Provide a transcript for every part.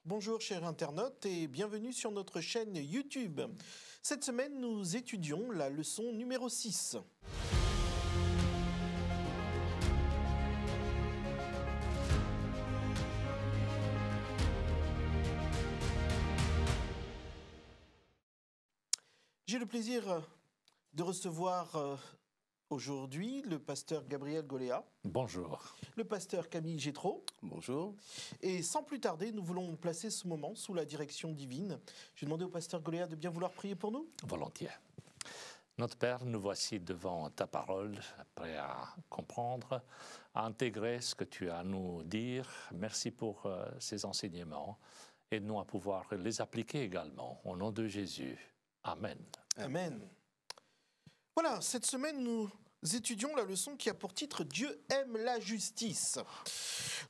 Bonjour chers internautes et bienvenue sur notre chaîne YouTube. Cette semaine, nous étudions la leçon numéro 6. J'ai le plaisir de recevoir aujourd'hui le pasteur Gabriel Goléa. Bonjour. Le pasteur Camille Gétraud. Bonjour. Et sans plus tarder, nous voulons placer ce moment sous la direction divine. Je vais demander au pasteur Goléa de bien vouloir prier pour nous. Volontiers. Notre Père, nous voici devant ta parole, prêts à comprendre, à intégrer ce que tu as à nous dire. Merci pour ces enseignements. Aide-nous à pouvoir les appliquer également. Au nom de Jésus. Amen. Amen. Voilà, cette semaine, nous étudions la leçon qui a pour titre « Dieu aime la justice ».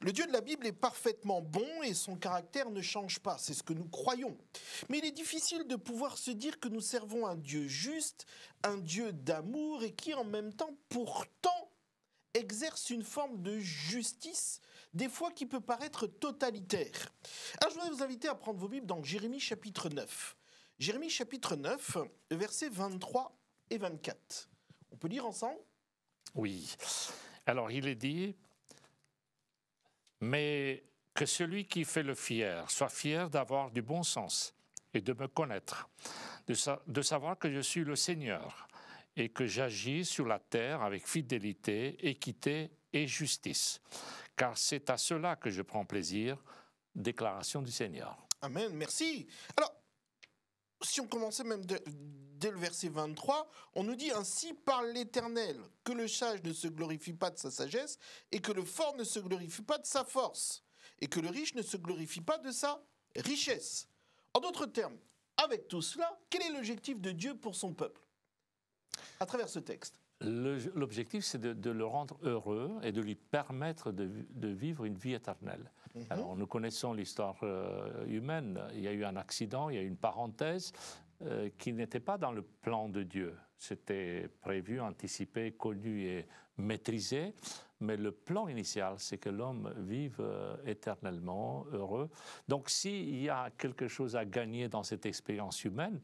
Le Dieu de la Bible est parfaitement bon et son caractère ne change pas, c'est ce que nous croyons. Mais il est difficile de pouvoir se dire que nous servons un Dieu juste, un Dieu d'amour et qui en même temps, pourtant, exerce une forme de justice, des fois qui peut paraître totalitaire. Alors je voudrais vous inviter à prendre vos Bibles dans Jérémie chapitre 9. Jérémie chapitre 9, versets 23 et 24. On peut lire ensemble ? Oui. Alors, il est dit, mais que celui qui fait le fier soit fier d'avoir du bon sens et de me connaître, de savoir que je suis le Seigneur et que j'agis sur la terre avec fidélité, équité et justice. Car c'est à cela que je prends plaisir. Déclaration du Seigneur. Amen, merci. Alors, si on commençait même dès le verset 23, on nous dit « Ainsi parle l'Éternel, que le sage ne se glorifie pas de sa sagesse, et que le fort ne se glorifie pas de sa force, et que le riche ne se glorifie pas de sa richesse. » En d'autres termes, avec tout cela, quel est l'objectif de Dieu pour son peuple à travers ce texte ? L'objectif, c'est de le rendre heureux et de lui permettre de vivre une vie éternelle. Alors, nous connaissons l'histoire humaine. Il y a eu un accident, il y a eu une parenthèse qui n'était pas dans le plan de Dieu. C'était prévu, anticipé, connu et maîtrisé. Mais le plan initial, c'est que l'homme vive éternellement heureux. Donc, s'il y a quelque chose à gagner dans cette expérience humaine,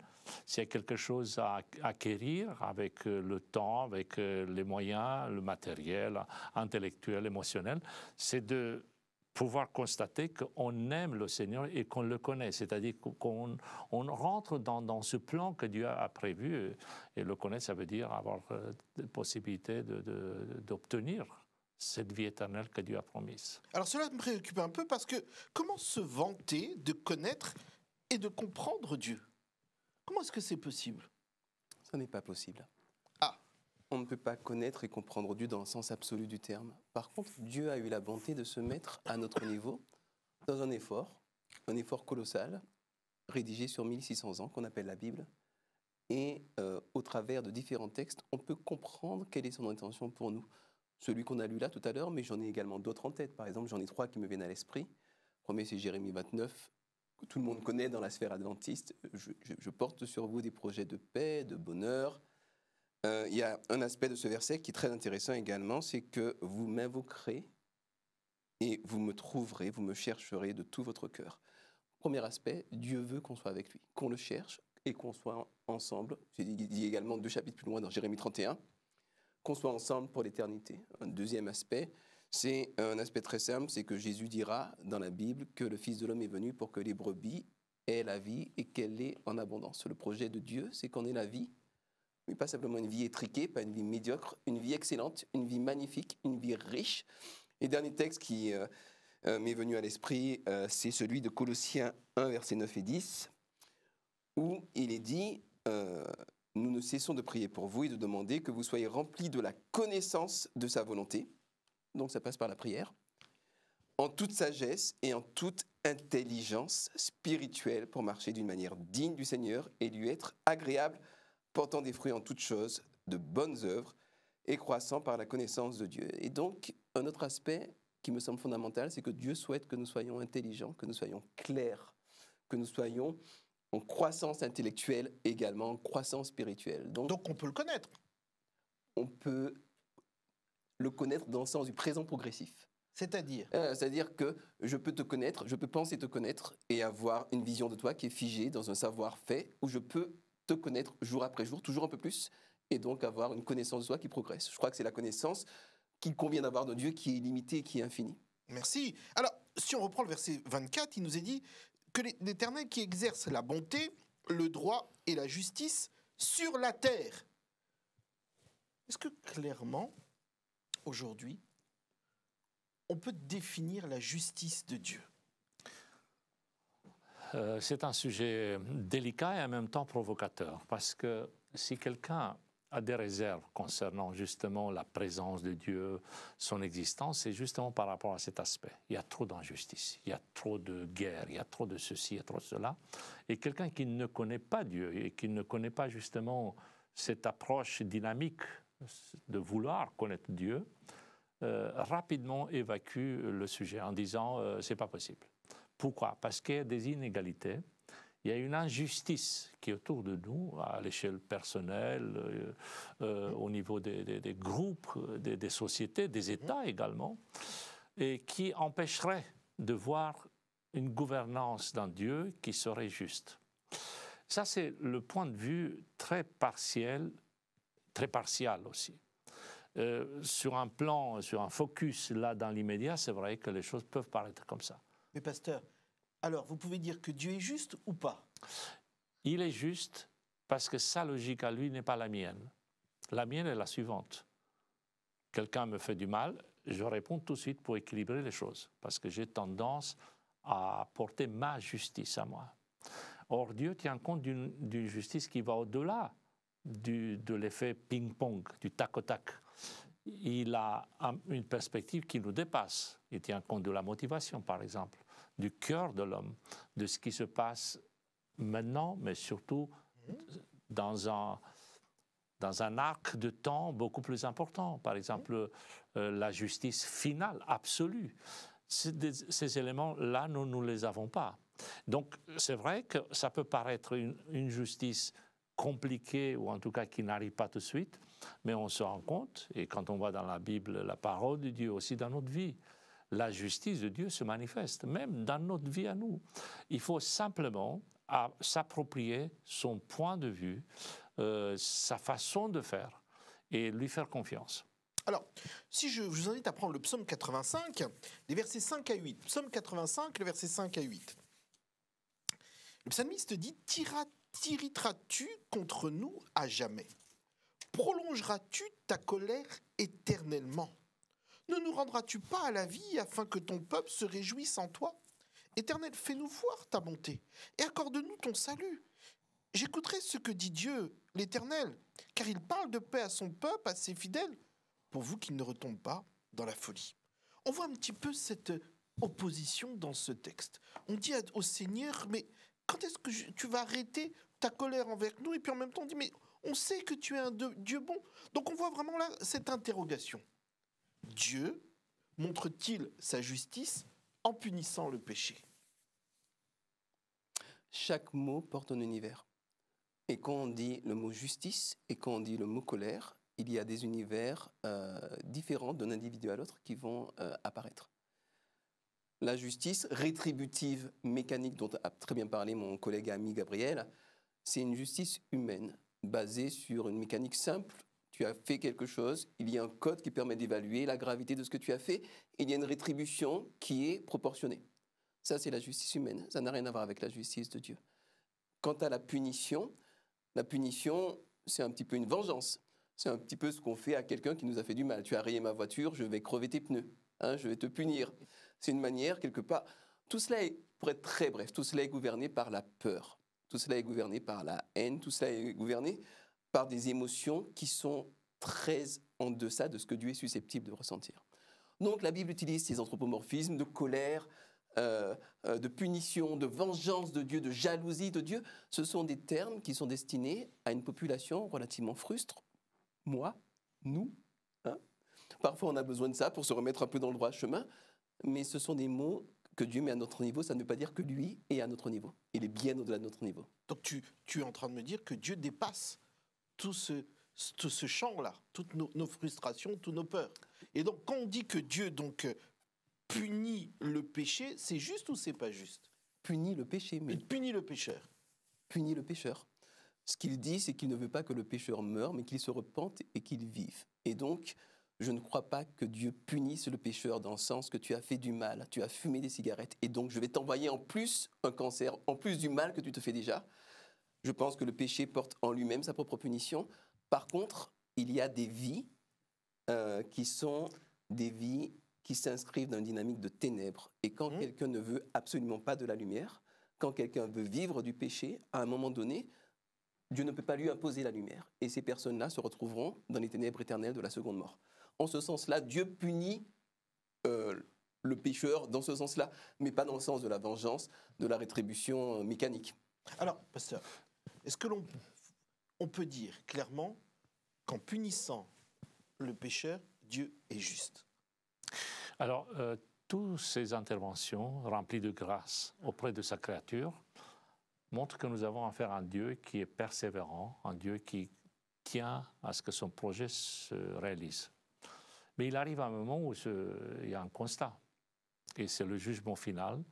s'il y a quelque chose à acquérir avec le temps, avec les moyens, le matériel, intellectuel, émotionnel, c'est de pouvoir constater qu'on aime le Seigneur et qu'on le connaît, c'est-à-dire qu'on rentre dans ce plan que Dieu a prévu, et le connaître, ça veut dire avoir la possibilité d'obtenir cette vie éternelle que Dieu a promise. Alors cela me préoccupe un peu parce que comment se vanter de connaître et de comprendre Dieu ? Comment est-ce que c'est possible ? Ça n'est pas possible. Ah. On ne peut pas connaître et comprendre Dieu dans le sens absolu du terme. Par contre, Dieu a eu la bonté de se mettre à notre niveau dans un effort colossal, rédigé sur 1600 ans, qu'on appelle la Bible. Et au travers de différents textes, on peut comprendre quelle est son intention pour nous. Celui qu'on a lu là tout à l'heure, mais j'en ai également d'autres en tête. Par exemple, j'en ai 3 qui me viennent à l'esprit. Le premier, c'est Jérémie 29, que tout le monde connaît dans la sphère adventiste. Je porte sur vous des projets de paix, de bonheur. Il y a un aspect de ce verset qui est très intéressant également, c'est que vous m'invoquerez et vous me trouverez, vous me chercherez de tout votre cœur. Premier aspect, Dieu veut qu'on soit avec lui, qu'on le cherche et qu'on soit ensemble. Il dit également 2 chapitres plus loin dans Jérémie 31, qu'on soit ensemble pour l'éternité. Un deuxième aspect, c'est un aspect très simple, c'est que Jésus dira dans la Bible que le Fils de l'homme est venu pour que les brebis aient la vie et qu'elle l'ait en abondance. Le projet de Dieu, c'est qu'on ait la vie, mais pas simplement une vie étriquée, pas une vie médiocre, une vie excellente, une vie magnifique, une vie riche. Et dernier texte qui m'est venu à l'esprit, c'est celui de Colossiens 1, versets 9 et 10, où il est dit nous ne cessons de prier pour vous et de demander que vous soyez remplis de la connaissance de sa volonté. Donc ça passe par la prière. En toute sagesse et en toute intelligence spirituelle pour marcher d'une manière digne du Seigneur et lui être agréable, portant des fruits en toutes choses, de bonnes œuvres et croissant par la connaissance de Dieu. Et donc, un autre aspect qui me semble fondamental, c'est que Dieu souhaite que nous soyons intelligents, que nous soyons clairs, que nous soyons en croissance intellectuelle également, en croissance spirituelle. Donc on peut le connaître. On peut le connaître dans le sens du présent progressif. C'est-à-dire? C'est-à-dire que je peux te connaître, je peux penser te connaître et avoir une vision de toi qui est figée dans un savoir-fait, où je peux te connaître jour après jour, toujours un peu plus, et donc avoir une connaissance de toi qui progresse. Je crois que c'est la connaissance qu'il convient d'avoir de Dieu qui est illimitée et qui est infinie. Merci. Alors, si on reprend le verset 24, il nous est dit que l'Éternel qui exerce la bonté, le droit et la justice sur la terre. Est-ce que clairement, aujourd'hui, on peut définir la justice de Dieu? C'est un sujet délicat et en même temps provocateur, parce que si quelqu'un a des réserves concernant justement la présence de Dieu, son existence, c'est justement par rapport à cet aspect. Il y a trop d'injustice, il y a trop de guerre, il y a trop de ceci, il y a trop de cela. Et quelqu'un qui ne connaît pas Dieu et qui ne connaît pas justement cette approche dynamique de vouloir connaître Dieu, rapidement évacue le sujet en disant c'est pas possible. Pourquoi? Parce qu'il y a des inégalités, il y a une injustice qui est autour de nous, à l'échelle personnelle, au niveau des groupes, des sociétés, des États également, et qui empêcherait de voir une gouvernance d'un Dieu qui serait juste. Ça, c'est le point de vue très partiel, très partial aussi. Sur un plan, sur un focus là dans l'immédiat, c'est vrai que les choses peuvent paraître comme ça. Mais pasteur, alors vous pouvez dire que Dieu est juste ou pas? Il est juste parce que sa logique à lui n'est pas la mienne. La mienne est la suivante. Quelqu'un me fait du mal, je réponds tout de suite pour équilibrer les choses, parce que j'ai tendance à porter ma justice à moi. Or, Dieu tient compte d'une justice qui va au-delà de l'effet ping-pong, du tac au tac. Il a une perspective qui nous dépasse. Il tient compte de la motivation, par exemple, du cœur de l'homme, de ce qui se passe maintenant, mais surtout dans un arc de temps beaucoup plus important. Par exemple, la justice finale, absolue. Ces éléments-là, nous ne les avons pas. Donc, c'est vrai que ça peut paraître une justice compliquée, ou en tout cas qui n'arrive pas tout de suite, mais on se rend compte, et quand on voit dans la Bible la parole de Dieu aussi dans notre vie, la justice de Dieu se manifeste, même dans notre vie à nous. Il faut simplement s'approprier son point de vue, sa façon de faire, et lui faire confiance. Alors, si je vous invite à prendre le psaume 85, les versets 5 à 8. Psaume 85, les versets 5 à 8. Le psalmiste dit « T'irriteras-tu contre nous à jamais? Prolongeras-tu ta colère éternellement? Ne nous rendras-tu pas à la vie afin que ton peuple se réjouisse en toi? Éternel, fais-nous voir ta bonté et accorde-nous ton salut. J'écouterai ce que dit Dieu, l'Éternel, car il parle de paix à son peuple, à ses fidèles, pourvu qu'il ne retombe pas dans la folie. » On voit un petit peu cette opposition dans ce texte. On dit au Seigneur, mais quand est-ce que tu vas arrêter ta colère envers nous? Et puis en même temps, on dit, mais on sait que tu es un Dieu bon. Donc on voit vraiment là cette interrogation. Dieu montre-t-il sa justice en punissant le péché? Chaque mot porte un univers. Et quand on dit le mot justice et quand on dit le mot colère, il y a des univers différents d'un individu à l'autre qui vont apparaître. La justice rétributive mécanique dont a très bien parlé mon collègue et ami Gabriel, c'est une justice humaine basée sur une mécanique simple. Tu as fait quelque chose, il y a un code qui permet d'évaluer la gravité de ce que tu as fait, et il y a une rétribution qui est proportionnée. Ça, c'est la justice humaine. Ça n'a rien à voir avec la justice de Dieu. Quant à la punition, c'est un petit peu une vengeance. C'est un petit peu ce qu'on fait à quelqu'un qui nous a fait du mal. Tu as rayé ma voiture, je vais crever tes pneus. Je vais te punir. C'est une manière, quelque part... Tout cela est, pour être très bref, tout cela est gouverné par la peur. Tout cela est gouverné par la haine. Tout cela est gouverné par des émotions qui sont très en deçà de ce que Dieu est susceptible de ressentir. Donc la Bible utilise ces anthropomorphismes de colère, de punition, de vengeance de Dieu, de jalousie de Dieu. Ce sont des termes qui sont destinés à une population relativement frustre. Moi, nous. Parfois on a besoin de ça pour se remettre un peu dans le droit chemin, mais ce sont des mots que Dieu met à notre niveau. Ça ne veut pas dire que lui est à notre niveau. Il est bien au-delà de notre niveau. Donc tu es en train de me dire que Dieu dépasse tout ce champ-là, toutes nos frustrations, toutes nos peurs. Et donc, quand on dit que Dieu punit le péché, c'est juste ou c'est pas juste? Punit le péché, mais Il punit le pécheur. punit le pécheur. Ce qu'il dit, c'est qu'il ne veut pas que le pécheur meure, mais qu'il se repente et qu'il vive. Et donc, je ne crois pas que Dieu punisse le pécheur dans le sens que tu as fait du mal, tu as fumé des cigarettes, et donc je vais t'envoyer en plus un cancer, en plus du mal que tu te fais déjà. Je pense que le péché porte en lui-même sa propre punition. Par contre, il y a des vies qui sont des vies qui s'inscrivent dans une dynamique de ténèbres. Et quand quelqu'un ne veut absolument pas de la lumière, quand quelqu'un veut vivre du péché, à un moment donné, Dieu ne peut pas lui imposer la lumière. Et ces personnes-là se retrouveront dans les ténèbres éternelles de la seconde mort. En ce sens-là, Dieu punit le pécheur dans ce sens-là, mais pas dans le sens de la vengeance, de la rétribution mécanique. Alors, pasteur, est-ce que on peut dire clairement qu'en punissant le pécheur, Dieu est juste? Alors, toutes ces interventions remplies de grâce auprès de sa créature montrent que nous avons affaire à un Dieu qui est persévérant, un Dieu qui tient à ce que son projet se réalise. Mais il arrive un moment où il y a un constat, et c'est le jugement final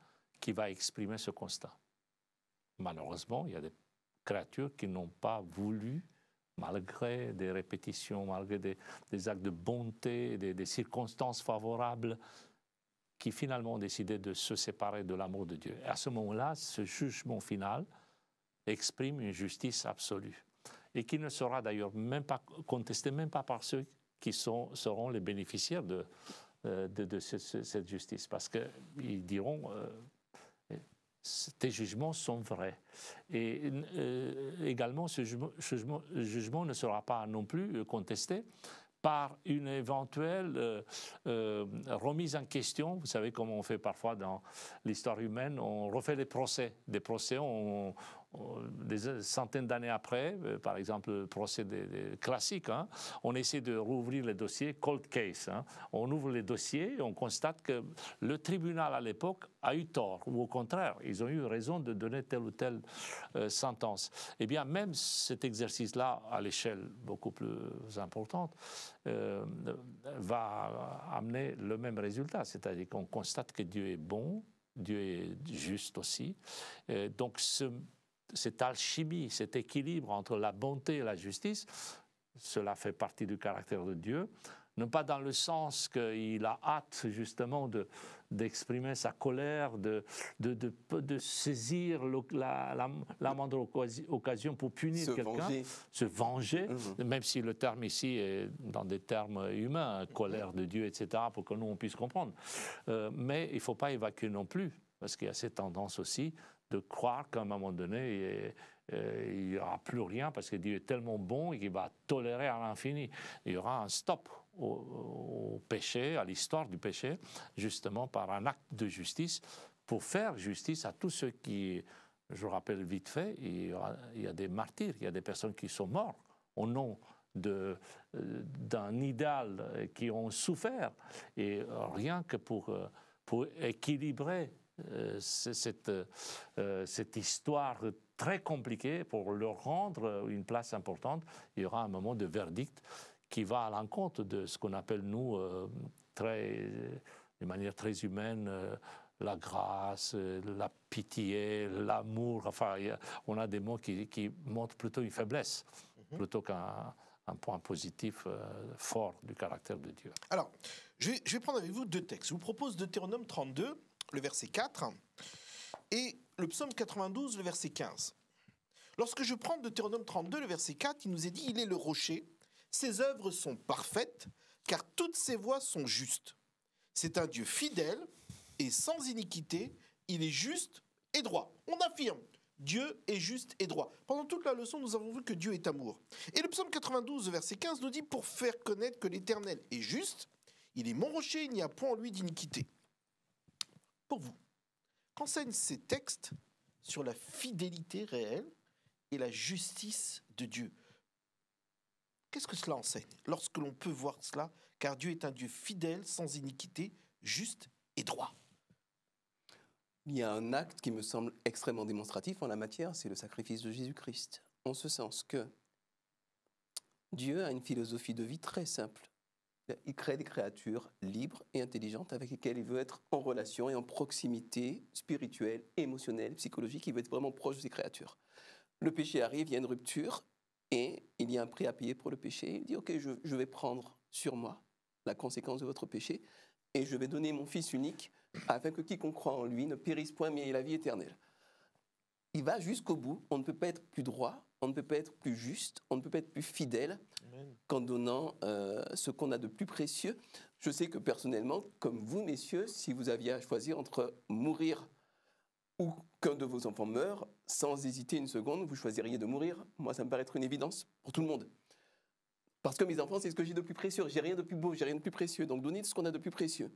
qui va exprimer ce constat. Malheureusement, il y a des créatures qui n'ont pas voulu, malgré des répétitions, malgré des actes de bonté, des circonstances favorables, qui finalement ont décidé de se séparer de l'amour de Dieu. Et à ce moment-là, ce jugement final exprime une justice absolue, et qui ne sera d'ailleurs même pas contesté, même pas par ceux qui seront les bénéficiaires de cette justice, parce qu'ils diront tes jugements sont vrais. Et également, ce jugement ne sera pas non plus contesté par une éventuelle remise en question. Vous savez comment on fait parfois dans l'histoire humaine, on refait des procès. Des procès, des centaines d'années après, par exemple le procès des classiques, hein, on essaie de rouvrir les dossiers, cold case. Hein. On ouvre les dossiers et on constate que le tribunal à l'époque a eu tort, ou au contraire, ils ont eu raison de donner telle ou telle sentence. Eh bien, même cet exercice-là, à l'échelle beaucoup plus importante, va amener le même résultat, c'est-à-dire qu'on constate que Dieu est bon, Dieu est juste aussi. Donc, cette alchimie, cet équilibre entre la bonté et la justice, cela fait partie du caractère de Dieu, non pas dans le sens qu'il a hâte justement d'exprimer sa colère, de saisir la moindre occasion pour punir quelqu'un, se venger, même si le terme ici est dans des termes humains, colère de Dieu, etc., pour que nous on puisse comprendre. Mais il ne faut pas évacuer non plus, parce qu'il y a cette tendance aussi de croire qu'à un moment donné, il n'y aura plus rien parce que Dieu est tellement bon et qu'il va tolérer à l'infini. Il y aura un stop au péché, à l'histoire du péché, justement par un acte de justice pour faire justice à tous ceux qui, je rappelle vite fait, il y a des martyrs, il y a des personnes qui sont mortes au nom d'un idéal, qui ont souffert, et rien que pour équilibrer cette histoire très compliquée, pour leur rendre une place importante, il y aura un moment de verdict qui va à l'encontre de ce qu'on appelle, nous, de manière très humaine, la grâce, la pitié, l'amour. Enfin, on a des mots qui montrent plutôt une faiblesse, plutôt qu'un point positif fort du caractère de Dieu. Alors, je vais prendre avec vous deux textes. Je vous propose Deutéronome 32, le verset 4, et le psaume 92, le verset 15. Lorsque je prends Deutéronome 32, le verset 4, il nous est dit « Il est le rocher, ses œuvres sont parfaites, car toutes ses voies sont justes. C'est un Dieu fidèle et sans iniquité, il est juste et droit. » On affirme, Dieu est juste et droit. Pendant toute la leçon, nous avons vu que Dieu est amour. Et le psaume 92, verset 15, nous dit « Pour faire connaître que l'Éternel est juste, il est mon rocher, il n'y a point en lui d'iniquité. » Pour vous, qu'enseignent ces textes sur la fidélité réelle et la justice de Dieu? Qu'est-ce que cela enseigne lorsque l'on peut voir cela? Car Dieu est un Dieu fidèle, sans iniquité, juste et droit. Il y a un acte qui me semble extrêmement démonstratif en la matière, c'est le sacrifice de Jésus-Christ. En ce sens que Dieu a une philosophie de vie très simple. Il crée des créatures libres et intelligentes avec lesquelles il veut être en relation et en proximité spirituelle, émotionnelle, psychologique. Il veut être vraiment proche de ces créatures. Le péché arrive, il y a une rupture et il y a un prix à payer pour le péché. Il dit, OK, je vais prendre sur moi la conséquence de votre péché et je vais donner mon Fils unique afin que quiconque croit en lui ne périsse point mais ait la vie éternelle. Il va jusqu'au bout. On ne peut pas être plus droit, on ne peut pas être plus juste, on ne peut pas être plus fidèle qu'en donnant ce qu'on a de plus précieux. Je sais que personnellement, comme vous, messieurs, si vous aviez à choisir entre mourir ou qu'un de vos enfants meure, sans hésiter une seconde, vous choisiriez de mourir. Moi, ça me paraît être une évidence pour tout le monde. Parce que mes enfants, c'est ce que j'ai de plus précieux. J'ai rien de plus beau, j'ai rien de plus précieux. Donc, donner ce qu'on a de plus précieux.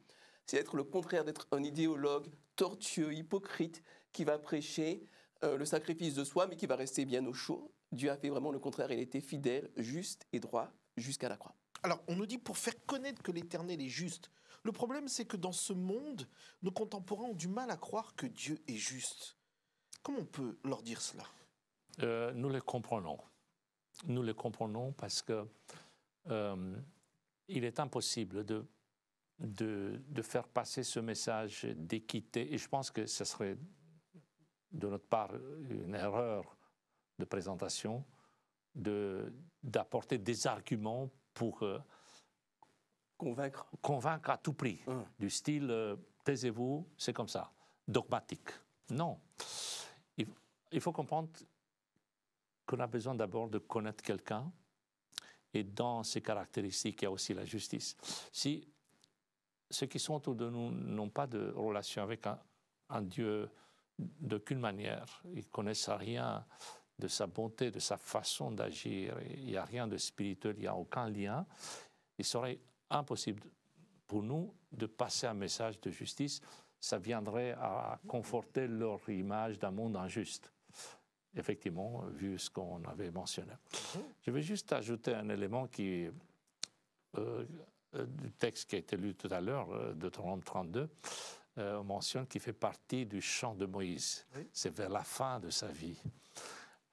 C'est être le contraire d'être un idéologue tortueux, hypocrite, qui va prêcher le sacrifice de soi, mais qui va rester bien au chaud. Dieu a fait vraiment le contraire. Il était fidèle, juste et droit jusqu'à la croix. Alors, on nous dit pour faire connaître que l'Éternel est juste. Le problème, c'est que dans ce monde, nos contemporains ont du mal à croire que Dieu est juste. Comment on peut leur dire cela ? Nous les comprenons. Nous les comprenons parce que il est impossible de faire passer ce message d'équité. Et je pense que ce serait de notre part une erreur de présentation d'apporter des arguments pour convaincre à tout prix, du style taisez-vous, c'est comme ça, dogmatique. Non. Il faut comprendre qu'on a besoin d'abord de connaître quelqu'un, et dans ses caractéristiques, il y a aussi la justice. Si ceux qui sont autour de nous n'ont pas de relation avec un Dieu d'aucune manière, ils ne connaissent rien de sa bonté, de sa façon d'agir, il n'y a rien de spirituel, il n'y a aucun lien, il serait impossible pour nous de passer un message de justice. Ça viendrait à conforter leur image d'un monde injuste. Effectivement, vu ce qu'on avait mentionné. Je vais juste ajouter un élément qui, du texte qui a été lu tout à l'heure, de Deutéronome 32, on mentionne qu'il fait partie du chant de Moïse. Oui. C'est vers la fin de sa vie.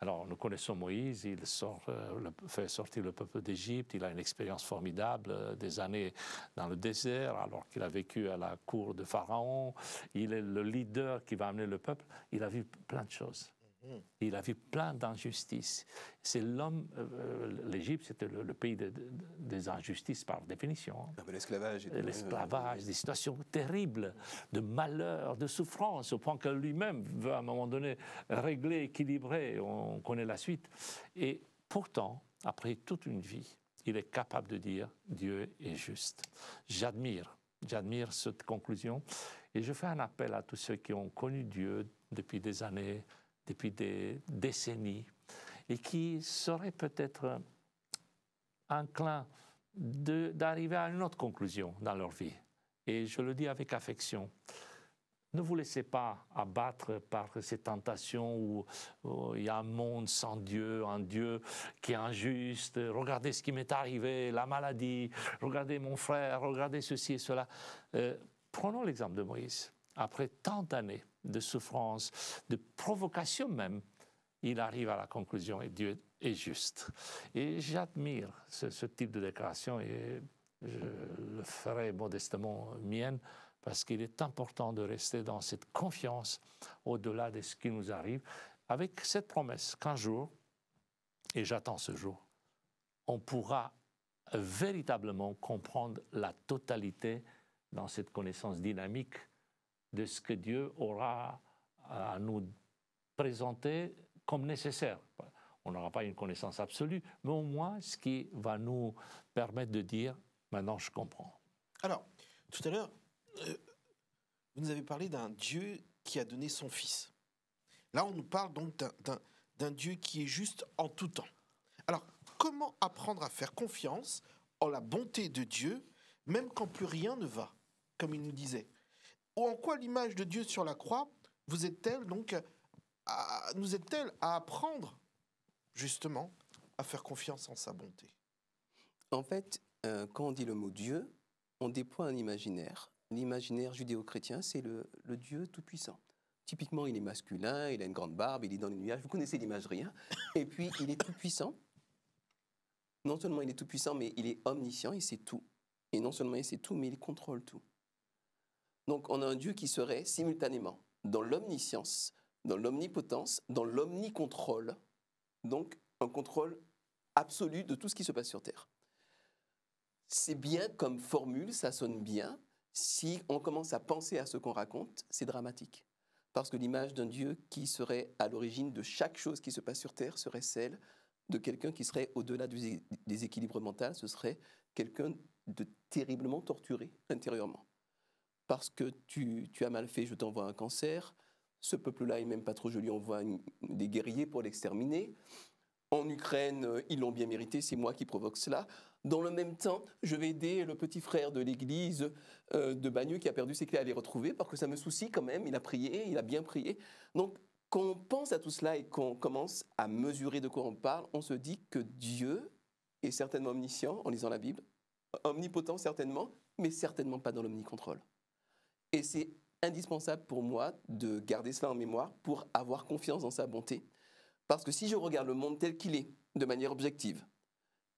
Alors, nous connaissons Moïse, il fait sortir le peuple d'Égypte, il a une expérience formidable, des années dans le désert, alors qu'il a vécu à la cour de Pharaon, il est le leader qui va amener le peuple, il a vu plein de choses. Il a vu plein d'injustices. C'est l'homme, l'Égypte, c'était le pays des injustices par définition. Ah ben l'esclavage. L'esclavage, des situations terribles, de malheur, de souffrance, au point que lui-même veut à un moment donné régler, équilibrer. On connaît la suite. Et pourtant, après toute une vie, il est capable de dire Dieu est juste. J'admire cette conclusion. Et je fais un appel à tous ceux qui ont connu Dieu depuis des années, depuis des décennies, et qui seraient peut-être inclins d'arriver à une autre conclusion dans leur vie. Et je le dis avec affection. Ne vous laissez pas abattre par ces tentations où il y a un monde sans Dieu, un Dieu qui est injuste. Regardez ce qui m'est arrivé, la maladie, regardez mon frère, regardez ceci et cela. Prenons l'exemple de Moïse. Après tant d'années de souffrance, de provocation même, il arrive à la conclusion et Dieu est juste. Et j'admire ce type de déclaration et je le ferai modestement mienne parce qu'il est important de rester dans cette confiance au-delà de ce qui nous arrive, avec cette promesse qu'un jour, et j'attends ce jour, on pourra véritablement comprendre la totalité dans cette connaissance dynamique de ce que Dieu aura à nous présenter comme nécessaire. On n'aura pas une connaissance absolue, mais au moins ce qui va nous permettre de dire « maintenant je comprends ». Alors, tout à l'heure, vous nous avez parlé d'un Dieu qui a donné son Fils. Là, on nous parle donc d'un Dieu qui est juste en tout temps. Alors, comment apprendre à faire confiance en la bonté de Dieu, même quand plus rien ne va, comme il nous disait ? Ou en quoi l'image de Dieu sur la croix nous aide-t-elle à apprendre justement à faire confiance en sa bonté ? En fait, quand on dit le mot Dieu, on déploie un imaginaire. L'imaginaire judéo-chrétien, c'est le Dieu tout-puissant. Typiquement, il est masculin, il a une grande barbe, il est dans les nuages. Vous connaissez l'imagerie, hein ? Et puis, il est tout-puissant. Non seulement il est tout-puissant, mais il est omniscient, il sait tout. Et non seulement il sait tout, mais il contrôle tout. Donc on a un Dieu qui serait simultanément dans l'omniscience, dans l'omnipotence, dans l'omnicontrôle. Donc un contrôle absolu de tout ce qui se passe sur Terre. C'est bien comme formule, ça sonne bien. Si on commence à penser à ce qu'on raconte, c'est dramatique. Parce que l'image d'un Dieu qui serait à l'origine de chaque chose qui se passe sur Terre serait celle de quelqu'un qui serait au-delà du déséquilibre mental, ce serait quelqu'un de terriblement torturé intérieurement. Parce que tu as mal fait, je t'envoie un cancer. Ce peuple-là est même pas trop joli, on envoie des guerriers pour l'exterminer. En Ukraine, ils l'ont bien mérité, c'est moi qui provoque cela. Dans le même temps, je vais aider le petit frère de l'église de Bagneux qui a perdu ses clés à les retrouver, parce que ça me soucie quand même, il a prié, il a bien prié. Donc, quand on pense à tout cela et qu'on commence à mesurer de quoi on parle, on se dit que Dieu est certainement omniscient, en lisant la Bible, omnipotent certainement, mais certainement pas dans l'omnicontrôle. Et c'est indispensable pour moi de garder cela en mémoire pour avoir confiance dans sa bonté. Parce que si je regarde le monde tel qu'il est, de manière objective,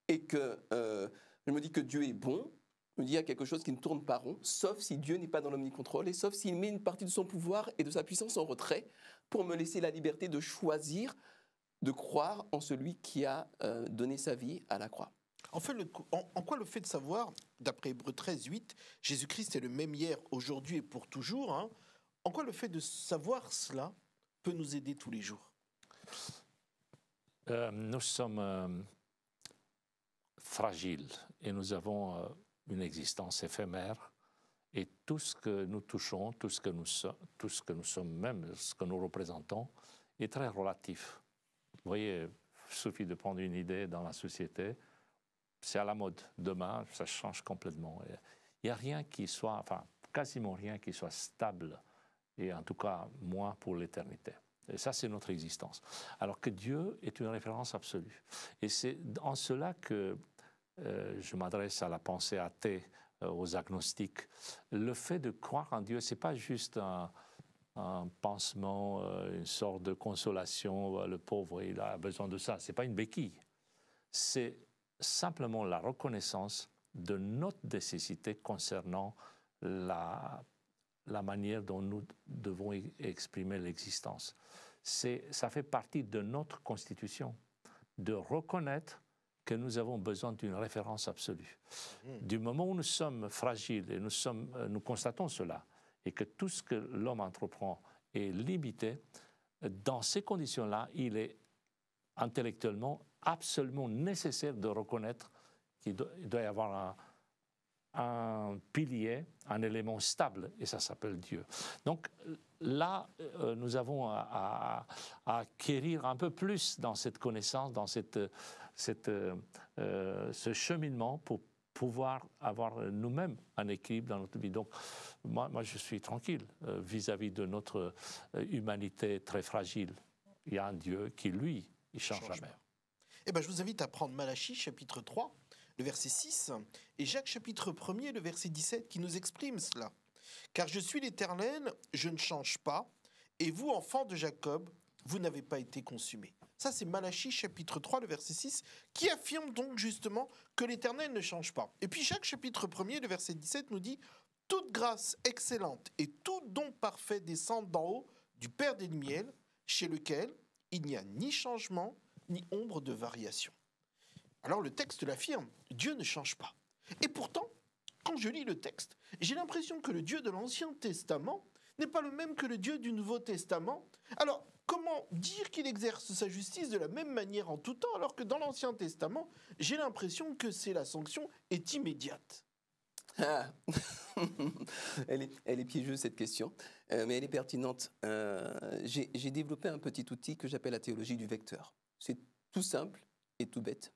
et que je me dis que Dieu est bon, je me dis qu'il y a quelque chose qui ne tourne pas rond, sauf si Dieu n'est pas dans l'omnicontrôle, et sauf s'il met une partie de son pouvoir et de sa puissance en retrait pour me laisser la liberté de choisir, de croire en celui qui a donné sa vie à la croix. En fait, en quoi le fait de savoir, d'après Hébreux 13, 8, Jésus-Christ est le même hier, aujourd'hui et pour toujours, hein, en quoi le fait de savoir cela peut nous aider tous les jours? Nous sommes fragiles et nous avons une existence éphémère. Et tout ce que nous touchons, tout ce que nous sommes, même ce que nous représentons, est très relatif. Vous voyez, il suffit de prendre une idée dans la société, c'est à la mode. Demain, ça change complètement. Il n'y a rien qui soit, enfin, quasiment rien qui soit stable, et en tout cas, moins pour l'éternité. Et ça, c'est notre existence. Alors que Dieu est une référence absolue. Et c'est en cela que je m'adresse à la pensée athée, aux agnostiques. Le fait de croire en Dieu, ce n'est pas juste un pansement, une sorte de consolation. Le pauvre, il a besoin de ça. Ce n'est pas une béquille. C'est simplement la reconnaissance de notre nécessité concernant la manière dont nous devons exprimer l'existence. Ça fait partie de notre constitution, de reconnaître que nous avons besoin d'une référence absolue. Du moment où nous sommes fragiles, et nous constatons cela, et que tout ce que l'homme entreprend est limité, dans ces conditions-là, il est intellectuellement absolument nécessaire de reconnaître qu'il doit y avoir un pilier, un élément stable, et ça s'appelle Dieu. Donc là, nous avons à acquérir un peu plus dans cette connaissance, dans ce cheminement pour pouvoir avoir nous-mêmes un équilibre dans notre vie. Donc moi je suis tranquille vis-à-vis de notre humanité très fragile. Il y a un Dieu qui, lui, il change jamais. Eh bien, je vous invite à prendre Malachie, chapitre 3, le verset 6, et Jacques, chapitre 1er, le verset 17, qui nous exprime cela. « Car je suis l'Éternel, je ne change pas, et vous, enfants de Jacob, vous n'avez pas été consumés. » Ça, c'est Malachie, chapitre 3, le verset 6, qui affirme donc justement que l'Éternel ne change pas. Et puis Jacques, chapitre 1er, le verset 17, nous dit « Toute grâce excellente et tout don parfait descendent d'en haut du Père des Lumières, chez lequel il n'y a ni changement, ni ombre de variation. » Alors le texte l'affirme, Dieu ne change pas. Et pourtant, quand je lis le texte, j'ai l'impression que le Dieu de l'Ancien Testament n'est pas le même que le Dieu du Nouveau Testament. Alors, comment dire qu'il exerce sa justice de la même manière en tout temps, alors que dans l'Ancien Testament, j'ai l'impression que la sanction est immédiate? Ah. Elle est piégeuse cette question, mais elle est pertinente. J'ai développé un petit outil que j'appelle la théologie du vecteur. C'est tout simple et tout bête.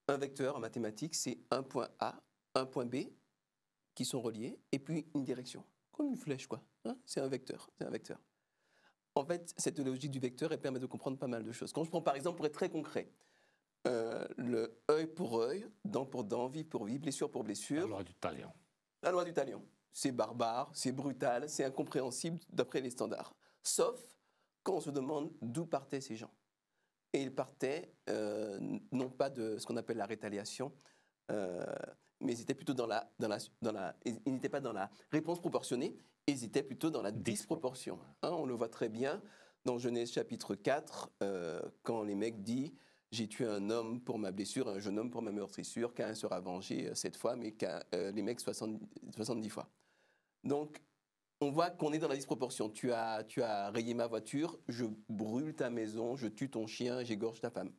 Un vecteur en mathématiques, c'est un point A, un point B qui sont reliés, et puis une direction. Comme une flèche, quoi. Hein, c'est un vecteur. En fait, cette théologie du vecteur, elle permet de comprendre pas mal de choses. Quand je prends, par exemple, pour être très concret, le œil pour œil, dent pour dent, vie pour vie, blessure pour blessure. La loi du talion. La loi du talion. C'est barbare, c'est brutal, c'est incompréhensible d'après les standards. Sauf quand on se demande d'où partaient ces gens. Et ils partaient non pas de ce qu'on appelle la rétaliation, mais ils étaient plutôt ils n'étaient pas dans la réponse proportionnée, ils étaient plutôt dans la disproportion. Hein, on le voit très bien dans Genèse chapitre 4, quand les mecs disent « J'ai tué un homme pour ma blessure, un jeune homme pour ma meurtrissure, Caïn sera vengé 7 fois, mais les mecs 70 fois. » Donc, on voit qu'on est dans la disproportion. Tu as rayé ma voiture, je brûle ta maison, je tue ton chien, j'égorge ta femme.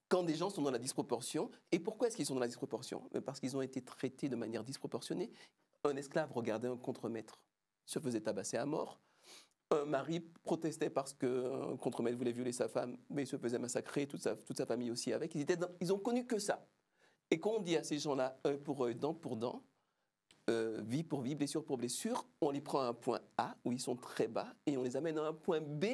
Quand des gens sont dans la disproportion, et pourquoi est-ce qu'ils sont dans la disproportion? Parce qu'ils ont été traités de manière disproportionnée. Un esclave regardait un contremaître, se faisait tabasser à mort. Un mari protestait parce qu'un contremaître voulait violer sa femme, mais il se faisait massacrer, toute sa famille aussi avec. Ils ont connu que ça. Et quand on dit à ces gens-là, œil pour œil, dent pour dent, vie pour vie, blessure pour blessure, on les prend à un point A, où ils sont très bas, et on les amène à un point B,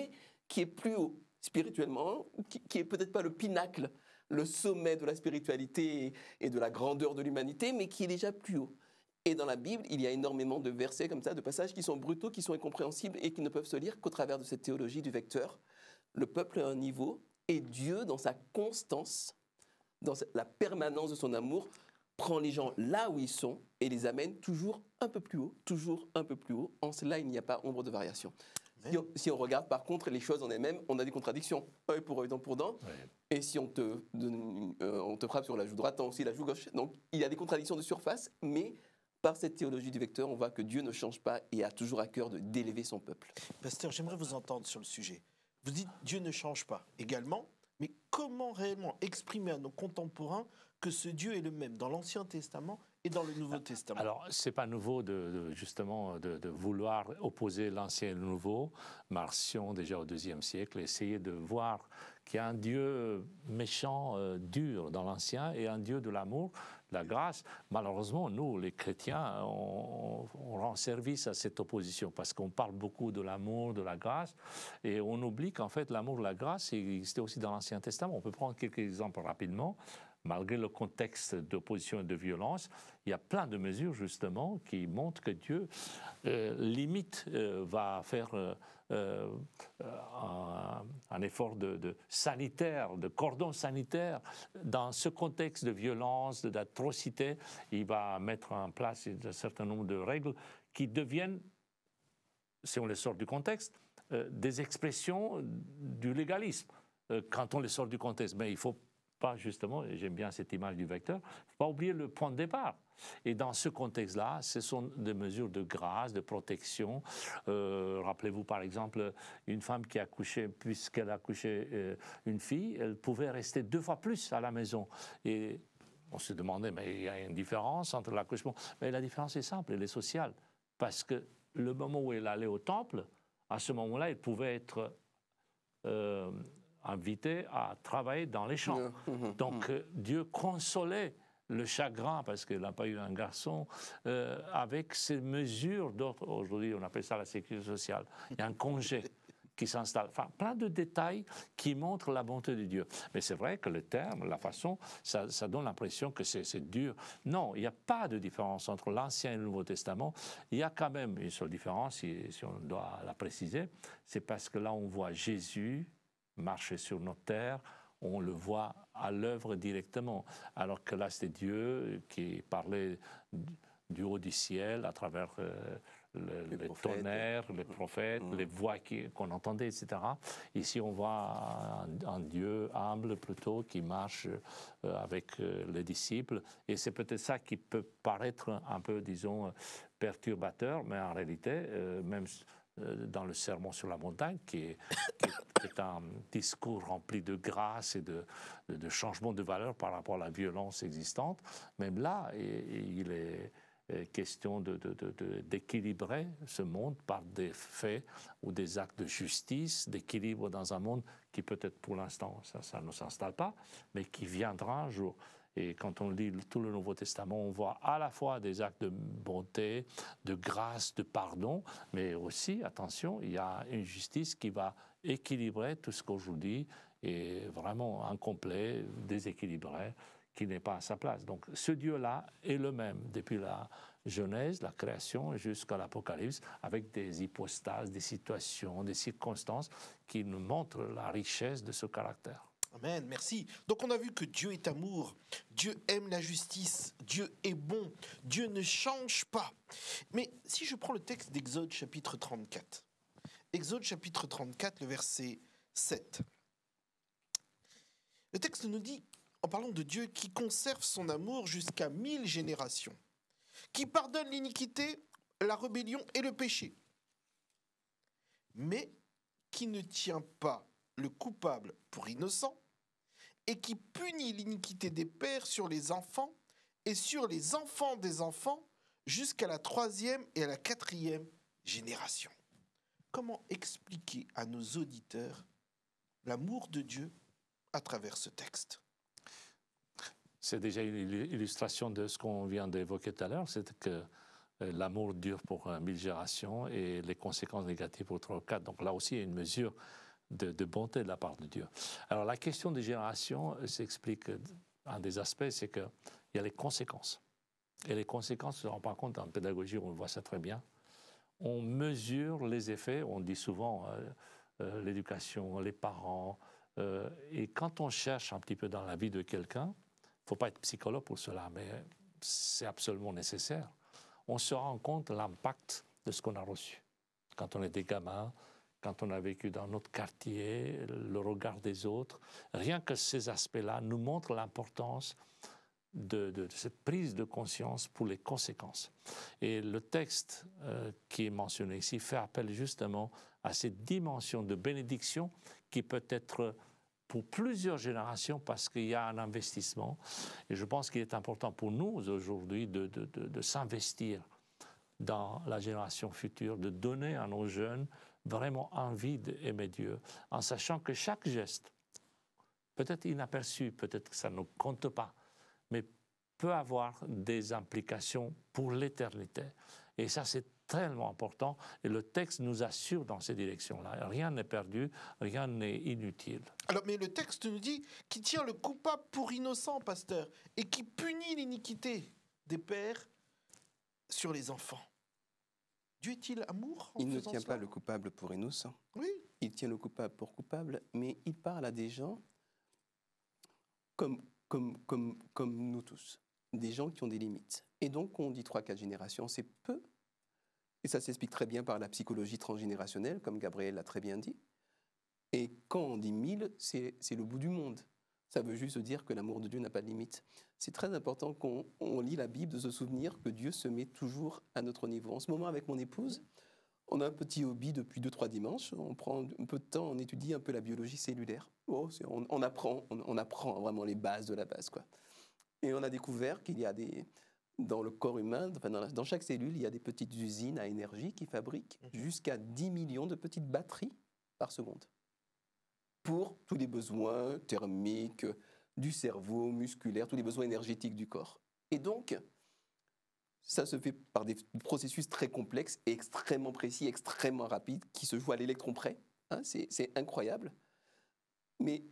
qui est plus haut, spirituellement, qui est peut-être pas le pinacle, le sommet de la spiritualité et de la grandeur de l'humanité, mais qui est déjà plus haut. Et dans la Bible, il y a énormément de versets comme ça, de passages qui sont brutaux, qui sont incompréhensibles et qui ne peuvent se lire qu'au travers de cette théologie du vecteur. Le peuple a un niveau, et Dieu, dans sa constance, dans la permanence de son amour, prend les gens là où ils sont et les amène toujours un peu plus haut, toujours un peu plus haut. En cela, il n'y a pas ombre de variation. Si on regarde par contre les choses en elles-mêmes, on a des contradictions, œil pour œil, dent pour dent. Ouais. Et si on te frappe sur la joue droite, aussi la joue gauche. Donc il y a des contradictions de surface, mais par cette théologie du vecteur, on voit que Dieu ne change pas et a toujours à cœur d'élever son peuple. Pasteur, j'aimerais vous entendre sur le sujet. Vous dites Dieu ne change pas également, mais comment réellement exprimer à nos contemporains que ce Dieu est le même dans l'Ancien Testament et dans le Nouveau Testament? Alors, ce n'est pas nouveau justement de vouloir opposer l'Ancien et le Nouveau. Marcion, déjà au IIe siècle, essayait de voir qu'il y a un Dieu méchant, dur dans l'Ancien et un Dieu de l'amour, de la grâce. Malheureusement, nous, les chrétiens, on rend service à cette opposition parce qu'on parle beaucoup de l'amour, de la grâce, et on oublie qu'en fait, l'amour et la grâce existait aussi dans l'Ancien Testament. On peut prendre quelques exemples rapidement. Malgré le contexte d'opposition et de violence, il y a plein de mesures justement qui montrent que Dieu limite va faire un effort de sanitaire, de cordon sanitaire. Dans ce contexte de violence, d'atrocité, il va mettre en place un certain nombre de règles qui deviennent, si on les sort du contexte, des expressions du légalisme. Quand on les sort du contexte, mais il faut pas justement, et j'aime bien cette image du vecteur, il ne faut pas oublier le point de départ. Et dans ce contexte-là, ce sont des mesures de grâce, de protection. Rappelez-vous par exemple, une femme qui a accouché, puisqu'elle a accouché une fille, elle pouvait rester 2 fois plus à la maison. Et on se demandait, mais il y a une différence entre l'accouchement. Mais la différence est simple, elle est sociale. Parce que le moment où elle allait au temple, à ce moment-là, elle pouvait être invité à travailler dans les champs. Donc Dieu consolait le chagrin, parce qu'elle n'a pas eu un garçon, avec ces mesures d'autres. Aujourd'hui, on appelle ça la sécurité sociale. Il y a un congé qui s'installe. Enfin, plein de détails qui montrent la bonté de Dieu. Mais c'est vrai que le terme, la façon, ça donne l'impression que c'est dur. Non, il n'y a pas de différence entre l'Ancien et le Nouveau Testament. Il y a quand même une seule différence, si on doit la préciser, c'est parce que là, on voit Jésus marcher sur nos terres, on le voit à l'œuvre directement. Alors que là, c'était Dieu qui parlait du haut du ciel à travers les tonnerres, les prophètes, les voix qu'on entendait, etc. Ici, on voit un Dieu humble plutôt qui marche avec les disciples. Et c'est peut-être ça qui peut paraître un peu, disons, perturbateur, mais en réalité, même dans le Sermon sur la montagne, qui est un discours rempli de grâce et de changement de valeur par rapport à la violence existante. Même là, il est question d'équilibrer ce monde par des faits ou des actes de justice, d'équilibre dans un monde qui peut-être pour l'instant, ça ne s'installe pas, mais qui viendra un jour. Et quand on lit tout le Nouveau Testament, on voit à la fois des actes de bonté, de grâce, de pardon, mais aussi, attention, il y a une justice qui va équilibrer tout ce qu'aujourd'hui est vraiment incomplet, déséquilibré, qui n'est pas à sa place. Donc ce Dieu-là est le même depuis la Genèse, la création, jusqu'à l'Apocalypse, avec des hypostases, des situations, des circonstances qui nous montrent la richesse de ce caractère. Amen, merci. Donc on a vu que Dieu est amour, Dieu aime la justice, Dieu est bon, Dieu ne change pas. Mais si je prends le texte d'Exode chapitre 34, Exode chapitre 34, le verset 7, le texte nous dit, en parlant de Dieu, qui conserve son amour jusqu'à 1000 générations, qui pardonne l'iniquité, la rébellion et le péché, mais qui ne tient pas le coupable pour innocent, et qui punit l'iniquité des pères sur les enfants et sur les enfants des enfants jusqu'à la 3e et à la 4e génération. Comment expliquer à nos auditeurs l'amour de Dieu à travers ce texte? C'est déjà une illustration de ce qu'on vient d'évoquer tout à l'heure, c'est que l'amour dure pour 1000 générations et les conséquences négatives pour 3 ou 4. Donc là aussi, il y a une mesure de bonté de la part de Dieu. Alors la question des générations s'explique, un des aspects, c'est qu'il y a les conséquences. Et les conséquences, on ne se rend pas compte en pédagogie, on voit ça très bien. On mesure les effets, on dit souvent l'éducation, les parents, et quand on cherche un petit peu dans la vie de quelqu'un, il ne faut pas être psychologue pour cela, mais c'est absolument nécessaire. On se rend compte de l'impact de ce qu'on a reçu. Quand on était gamin, quand on a vécu dans notre quartier, le regard des autres, rien que ces aspects-là nous montrent l'importance de cette prise de conscience pour les conséquences. Et le texte qui est mentionné ici fait appel justement à cette dimension de bénédiction qui peut être pour plusieurs générations parce qu'il y a un investissement. Et je pense qu'il est important pour nous aujourd'hui de s'investir dans la génération future, de donner à nos jeunes vraiment envie d'aimer Dieu, en sachant que chaque geste, peut-être inaperçu, peut-être que ça ne compte pas, mais peut avoir des implications pour l'éternité. Et ça, c'est tellement important. Et le texte nous assure dans ces directions-là. Rien n'est perdu, rien n'est inutile. Alors, mais le texte nous dit qu'il tient le coupable pour innocent, pasteur, et qui punit l'iniquité des pères sur les enfants. Dieu est-il amour en Il ne faisant tient cela? pas le coupable pour innocent. Oui. Il tient le coupable pour coupable, mais il parle à des gens comme nous tous. Des gens qui ont des limites. Et donc, on dit 3-4 générations, c'est peu. Et ça s'explique très bien par la psychologie transgénérationnelle, comme Gabriel l'a très bien dit. Et quand on dit 1000, c'est le bout du monde. Ça veut juste dire que l'amour de Dieu n'a pas de limite. C'est très important quand on lit la Bible de se souvenir que Dieu se met toujours à notre niveau. En ce moment, avec mon épouse, on a un petit hobby depuis 2-3 dimanches. On prend un peu de temps, on étudie un peu la biologie cellulaire. On apprend vraiment les bases de la base, quoi. Et on a découvert qu'il y a dans le corps humain, enfin dans chaque cellule, il y a des petites usines à énergie qui fabriquent jusqu'à 10 millions de petites batteries par seconde pour tous les besoins thermiques, du cerveau, musculaire, tous les besoins énergétiques du corps. Et donc, ça se fait par des processus très complexes, extrêmement précis, extrêmement rapides, qui se jouent à l'électron près. Hein, c'est incroyable. Mais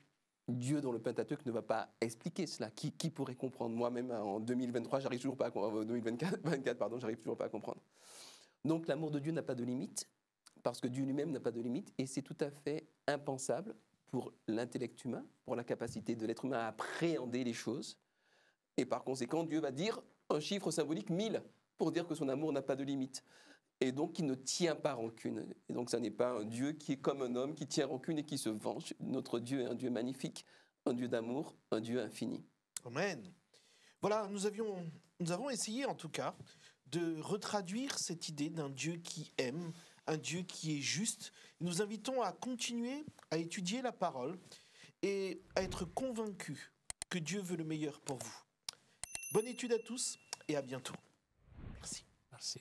Dieu dans le Pentateuque ne va pas expliquer cela. Qui pourrait comprendre? Moi-même, en 2023, j'arrive toujours pas à comprendre. 2024, j'arrive toujours pas à comprendre. Donc, l'amour de Dieu n'a pas de limite, parce que Dieu lui-même n'a pas de limite, et c'est tout à fait impensable pour l'intellect humain, pour la capacité de l'être humain à appréhender les choses. Et par conséquent, Dieu va dire un chiffre symbolique 1000 pour dire que son amour n'a pas de limite. Et donc, il ne tient pas rancune. Et donc, ça n'est pas un Dieu qui est comme un homme, qui tient rancune et qui se venge. Notre Dieu est un Dieu magnifique, un Dieu d'amour, un Dieu infini. Amen. Voilà, nous avons essayé en tout cas de retraduire cette idée d'un Dieu qui aime, un Dieu qui est juste. Nous invitons à continuer à étudier la parole et à être convaincus que Dieu veut le meilleur pour vous. Bonne étude à tous et à bientôt. Merci. Merci.